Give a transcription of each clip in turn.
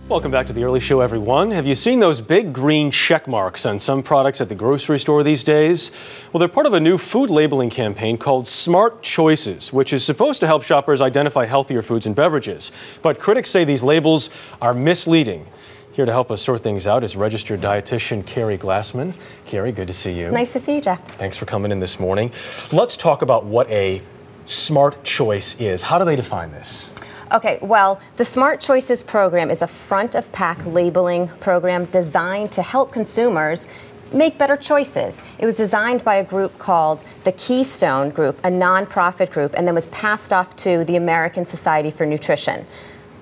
Welcome back to the Early Show, everyone. Have you seen those big green check marks on some products at the grocery store these days? Well, they're part of a new food labeling campaign called Smart Choices, which is supposed to help shoppers identify healthier foods and beverages. But critics say these labels are misleading. Here to help us sort things out is registered dietitian Keri Glassman. Keri, good to see you. Nice to see you, Jeff. Thanks for coming in this morning. Let's talk about what a smart choice is. How do they define this? Okay, well, the Smart Choices program is a front-of-pack labeling program designed to help consumers make better choices. It was designed by a group called the Keystone Group, a nonprofit group, and then was passed off to the American Society for Nutrition.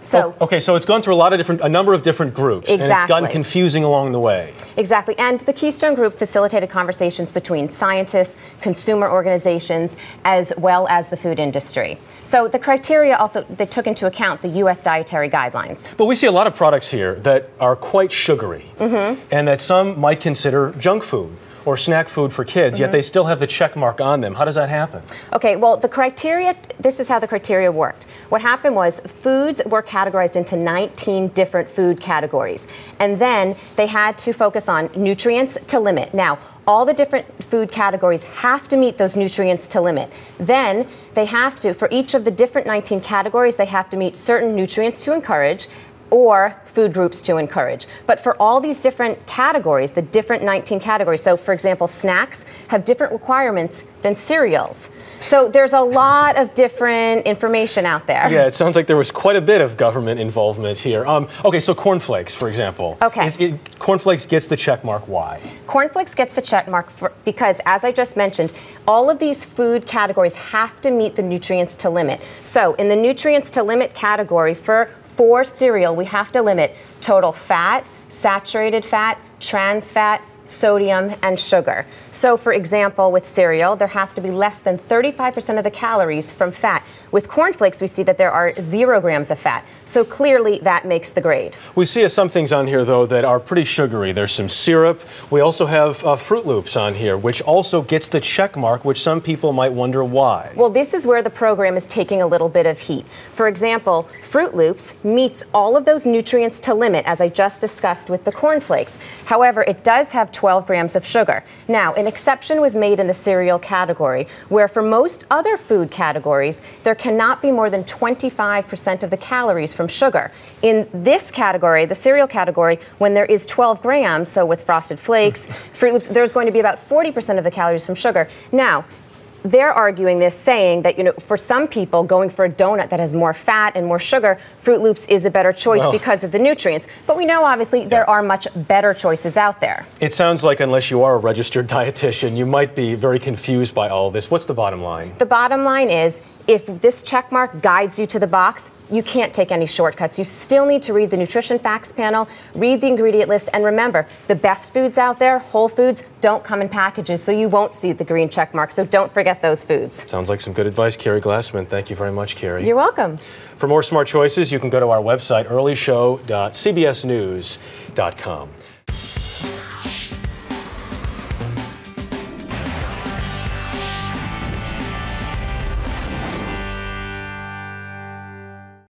So, okay, so it's gone through a number of different groups, exactly. And it's gotten confusing along the way. Exactly, and the Keystone Group facilitated conversations between scientists, consumer organizations, as well as the food industry. So the criteria also, they took into account the U.S. dietary guidelines. But we see a lot of products here that are quite sugary, and that some might consider junk food or snack food for kids, yet they still have the check mark on them. How does that happen? Okay, well, the criteria, this is how the criteria worked. What happened was foods were categorized into 19 different food categories, and then they had to focus on nutrients to limit. Now, all the different food categories have to meet those nutrients to limit. Then they have to, for each of the different 19 categories, they have to meet certain nutrients to encourage or food groups to encourage. But for all these different categories, the different 19 categories, so for example, snacks have different requirements than cereals. So there's a lot of different information out there. Yeah, it sounds like there was quite a bit of government involvement here. Okay, so cornflakes, for example. Okay. Cornflakes gets the check mark. Why? Cornflakes gets the check mark because, as I just mentioned, all of these food categories have to meet the nutrients to limit. So in the nutrients to limit category for cereal, we have to limit total fat, saturated fat, trans fat, sodium, and sugar. So for example, with cereal, there has to be less than 35% of the calories from fat. With cornflakes, we see that there are 0 grams of fat. So clearly that makes the grade. We see some things on here, though, that are pretty sugary. There's some syrup. We also have Fruit Loops on here, which also gets the check mark, which some people might wonder why. Well, this is where the program is taking a little bit of heat. For example, Fruit Loops meets all of those nutrients to limit, as I just discussed with the cornflakes. However, it does have 12 grams of sugar. Now, an exception was made in the cereal category, where for most other food categories, there cannot be more than 25% of the calories from sugar. In this category, the cereal category, when there is 12 grams, so with Frosted Flakes, Fruit Loops, there's going to be about 40% of the calories from sugar. Now, they're arguing this, saying that, you know, for some people, going for a donut that has more fat and more sugar, Fruit Loops is a better choice because of the nutrients. But we know, obviously, there are much better choices out there. It sounds like, unless you are a registered dietitian, you might be very confused by all this. What's the bottom line? The bottom line is, if this check mark guides you to the box, you can't take any shortcuts. You still need to read the nutrition facts panel, read the ingredient list, and remember, the best foods out there, whole foods, don't come in packages, so you won't see the green check mark. So don't forget those foods. Sounds like some good advice, Keri Glassman. Thank you very much, Keri. You're welcome. For more smart choices, you can go to our website, earlyshow.cbsnews.com.